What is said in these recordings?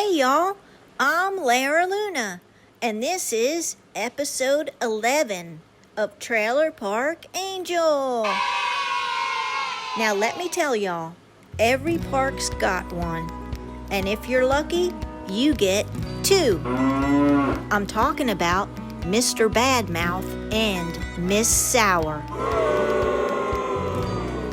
Hey y'all, I'm Lara Luna, and this is episode 11 of Trailer Park Angel. Now let me tell y'all, every park's got one, and if you're lucky, you get two. I'm talking about Mr. Badmouth and Miss Sour.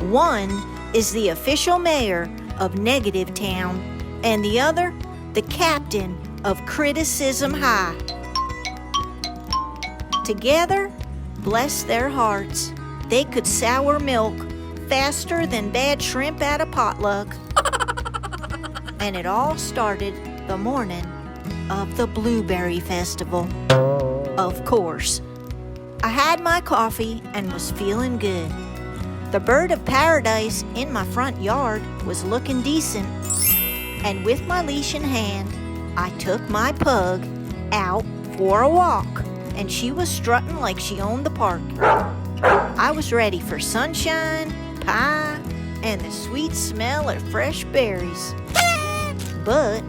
One is the official mayor of Negative Town, and the other, the captain of Criticism High. Together, bless their hearts, they could sour milk faster than bad shrimp at a potluck. And it all started the morning of the Blueberry Festival. Of course. I had my coffee and was feeling good. The bird of paradise in my front yard was looking decent. And with my leash in hand, I took my pug out for a walk, and she was strutting like she owned the park. I was ready for sunshine, pie, and the sweet smell of fresh berries. But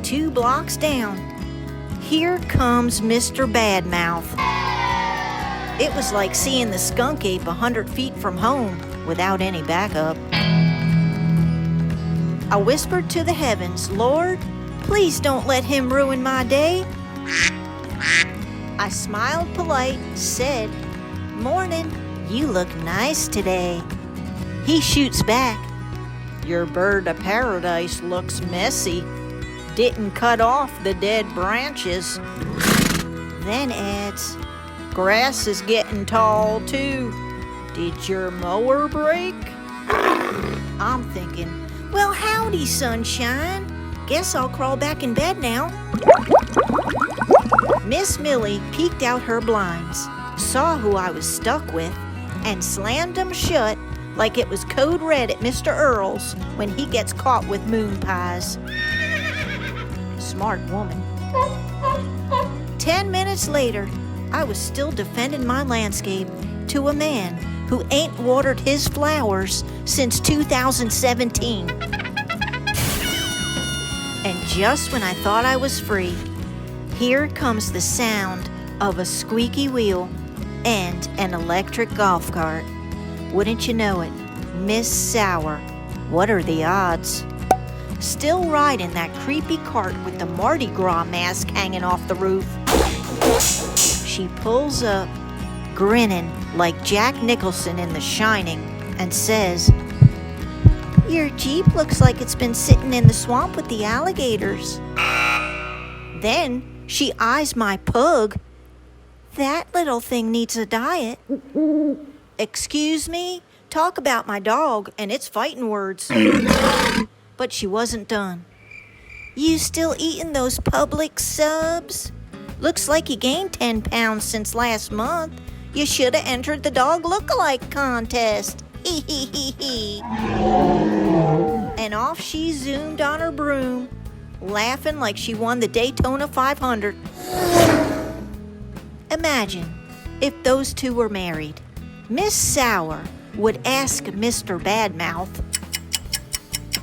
2 blocks down, here comes Mr. Badmouth. It was like seeing the skunk ape 100 feet from home without any backup. I whispered to the heavens, Lord, please don't let him ruin my day. I smiled polite, said, Morning, you look nice today. He shoots back, Your bird of paradise looks messy. Didn't cut off the dead branches. Then adds, Grass is getting tall too. Did your mower break? I'm thinking, well, howdy, sunshine. Guess I'll crawl back in bed now. Miss Millie peeked out her blinds, saw who I was stuck with, and slammed them shut like it was code red at Mr. Earl's when he gets caught with moon pies. Smart woman. 10 minutes later, I was still defending my landscape to a man who ain't watered his flowers since 2017. And just when I thought I was free, here comes the sound of a squeaky wheel and an electric golf cart. Wouldn't you know it, Miss Sour. What are the odds? Still riding that creepy cart with the Mardi Gras mask hanging off the roof. She pulls up, grinning like Jack Nicholson in The Shining, and says, Your Jeep looks like it's been sitting in the swamp with the alligators. Then she eyes my pug. That little thing needs a diet. Excuse me? Talk about my dog and its fighting words. But she wasn't done. You still eating those Publix subs? Looks like you gained 10 pounds since last month. You should have entered the dog look-alike contest. Hee hee hee hee. And off she zoomed on her broom, laughing like she won the Daytona 500. Imagine if those two were married. Miss Sour would ask Mr. Badmouth,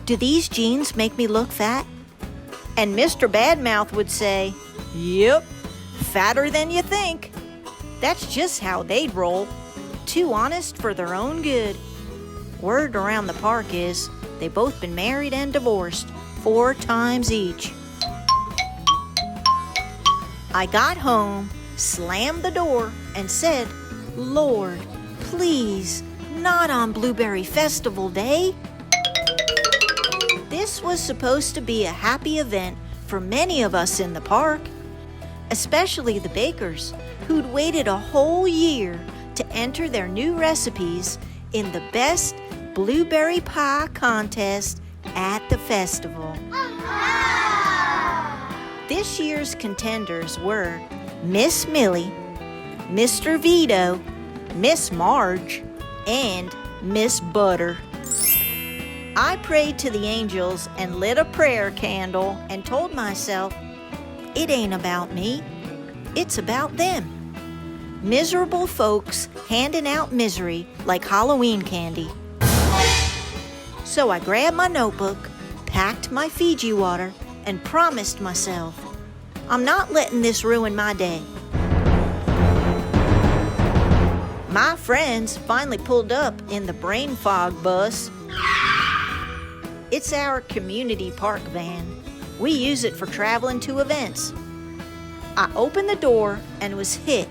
Do these jeans make me look fat? And Mr. Badmouth would say, Yep, fatter than you think. That's just how they'd roll. Too honest for their own good. Word around the park is they've both been married and divorced 4 times each. I got home, slammed the door, and said, Lord, please, not on Blueberry Festival Day. This was supposed to be a happy event for many of us in the park, especially the bakers who'd waited a whole year to enter their new recipes in the best blueberry pie contest at the festival. This year's contenders were Miss Millie, Mr. Vito, Miss Marge, and Miss Butter. I prayed to the angels and lit a prayer candle and told myself, it ain't about me, it's about them. Miserable folks handing out misery like Halloween candy. So I grabbed my notebook, packed my Fiji water, and promised myself, I'm not letting this ruin my day. My friends finally pulled up in the brain fog bus. It's our community park van. We use it for traveling to events. I opened the door and was hit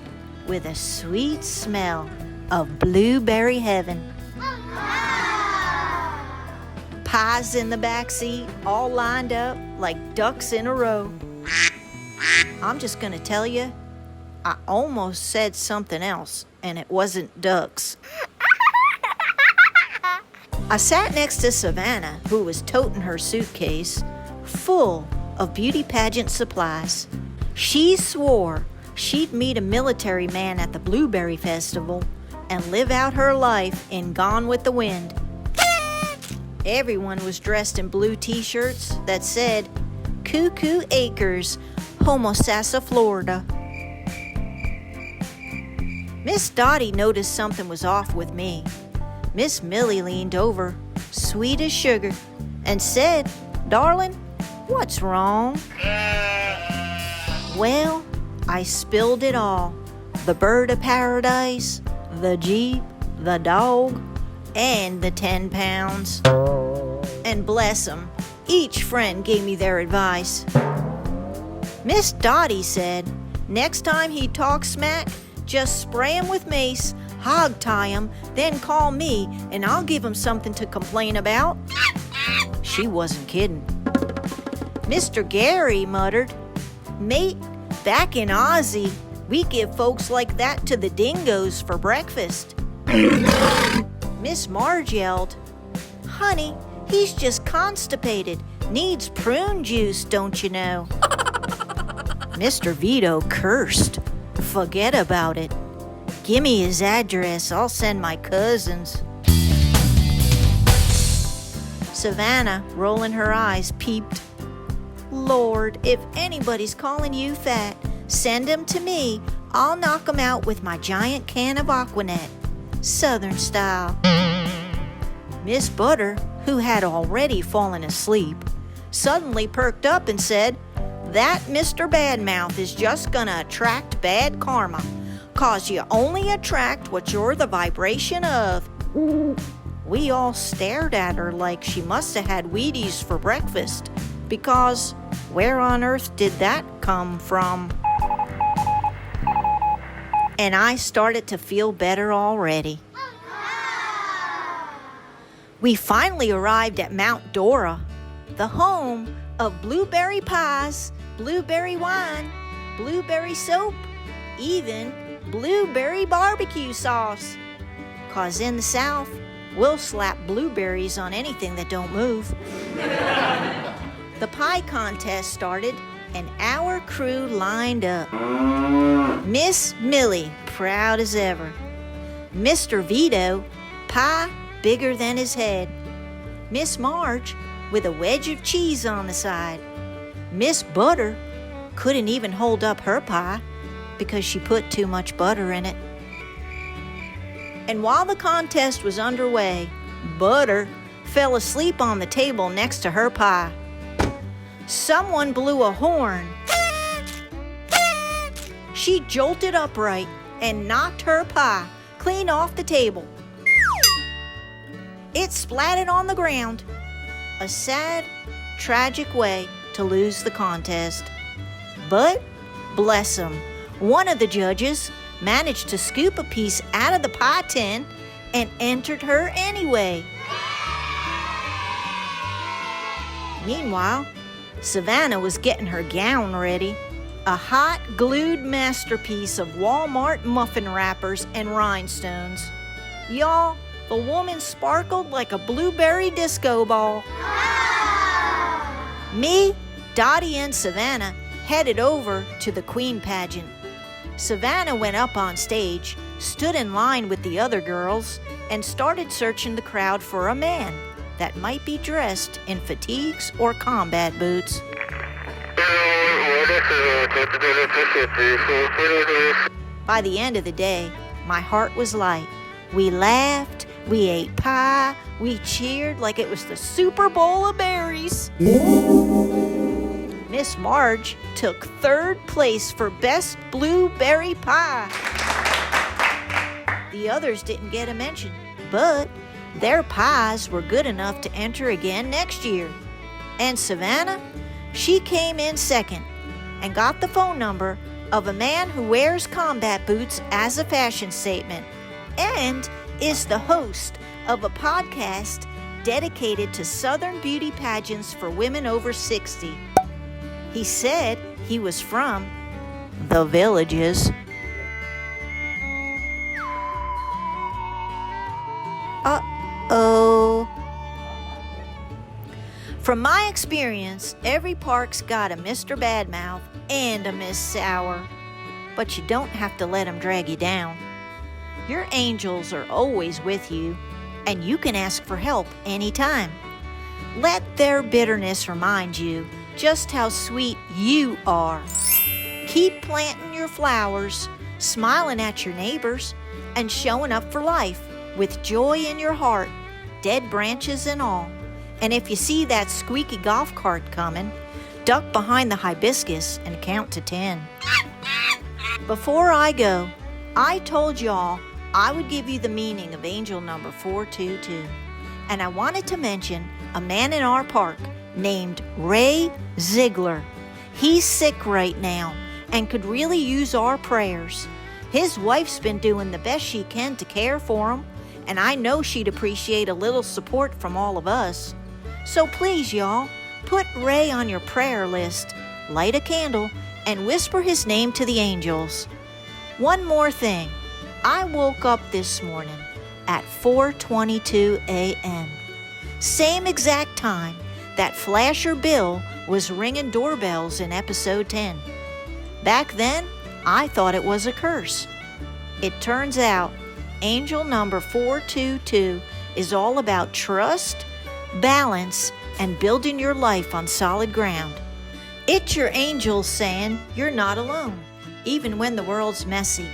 with a sweet smell of blueberry heaven. Pies in the back seat, all lined up like ducks in a row. I'm just gonna tell you, I almost said something else, and it wasn't ducks. I sat next to Savannah, who was toting her suitcase full of beauty pageant supplies. She swore she'd meet a military man at the Blueberry Festival and live out her life in Gone with the Wind. Everyone was dressed in blue t-shirts that said, Cuckoo Acres, Homosassa, Florida. Miss Dottie noticed something was off with me. Miss Millie leaned over, sweet as sugar, and said, Darling, what's wrong? Well, I spilled it all. The bird of paradise, the Jeep, the dog, and the 10 pounds. And bless 'em, each friend gave me their advice. Miss Dottie said, next time he talks smack, just spray him with mace, hog tie him, then call me, and I'll give him something to complain about. She wasn't kidding. Mr. Gary muttered, Mate, back in Aussie, we give folks like that to the dingoes for breakfast. Miss Marge yelled, Honey, he's just constipated. Needs prune juice, don't you know? Mr. Vito cursed. Forget about it. Gimme his address. I'll send my cousins. Savannah, rolling her eyes, peeped. Lord, if anybody's calling you fat, send 'em to me. I'll knock 'em out with my giant can of Aquanet. Southern style. Miss Butter, who had already fallen asleep, suddenly perked up and said, That Mr. Badmouth is just gonna attract bad karma, 'cause you only attract what you're the vibration of. We all stared at her like she must have had Wheaties for breakfast, because where on earth did that come from? And I started to feel better already. We finally arrived at Mount Dora, the home of blueberry pies, blueberry wine, blueberry soap, even blueberry barbecue sauce. 'Cause in the South, we'll slap blueberries on anything that don't move. The pie contest started, and our crew lined up. Miss Millie, proud as ever. Mr. Vito, pie bigger than his head. Miss Marge, with a wedge of cheese on the side. Miss Butter couldn't even hold up her pie because she put too much butter in it. And while the contest was underway, Butter fell asleep on the table next to her pie. Someone blew a horn. She jolted upright and knocked her pie clean off the table. It splattered on the ground. A sad, tragic way to lose the contest. But, bless 'em, one of the judges managed to scoop a piece out of the pie tin and entered her anyway. Meanwhile, Savannah was getting her gown ready, a hot, glued masterpiece of Walmart muffin wrappers and rhinestones. Y'all, the woman sparkled like a blueberry disco ball. Me, Dottie, and Savannah headed over to the Queen pageant. Savannah went up on stage, stood in line with the other girls, and started searching the crowd for a man that might be dressed in fatigues or combat boots. By the end of the day, my heart was light. We laughed, we ate pie, we cheered like it was the Super Bowl of berries. Miss Marge took third place for best blueberry pie. The others didn't get a mention, but their pies were good enough to enter again next year. And Savannah, she came in second and got the phone number of a man who wears combat boots as a fashion statement and is the host of a podcast dedicated to Southern beauty pageants for women over 60. He said he was from the Villages. Uh-oh. From my experience, every park's got a Mr. Badmouth and a Miss Sour, but you don't have to let them drag you down. Your angels are always with you, and you can ask for help anytime. Let their bitterness remind you just how sweet you are. Keep planting your flowers, smiling at your neighbors, and showing up for life with joy in your heart, dead branches and all. And if you see that squeaky golf cart coming, duck behind the hibiscus and count to 10. Before I go, I told y'all I would give you the meaning of angel number 422. And I wanted to mention a man in our park named Ray Ziggler. He's sick right now and could really use our prayers. His wife's been doing the best she can to care for him, and I know she'd appreciate a little support from all of us. So please, y'all, put Ray on your prayer list, light a candle, and whisper his name to the angels. One more thing. I woke up this morning at 4:22 a.m. Same exact time that Flasher Bill was ringing doorbells in episode 10. Back then, I thought it was a curse. It turns out angel number 422 is all about trust, balance, and building your life on solid ground. It's your angels saying you're not alone, even when the world's messy,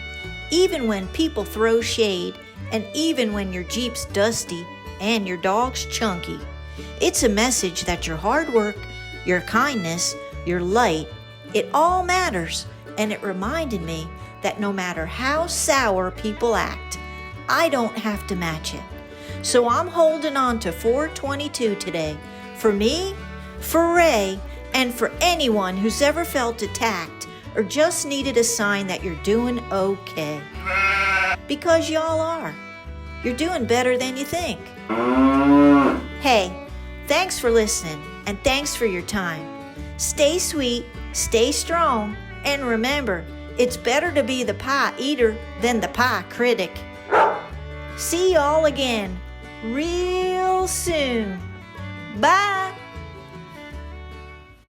even when people throw shade, and even when your Jeep's dusty and your dog's chunky. It's a message that your hard work, your kindness, your light, it all matters, and it reminded me that no matter how sour people act, I don't have to match it. So I'm holding on to 422 today, for me, for Ray, and for anyone who's ever felt attacked or just needed a sign that you're doing okay. Because y'all are. You're doing better than you think. Hey, thanks for listening, and thanks for your time. Stay sweet, stay strong, and remember, it's better to be the pie eater than the pie critic. See y'all again real soon. Bye.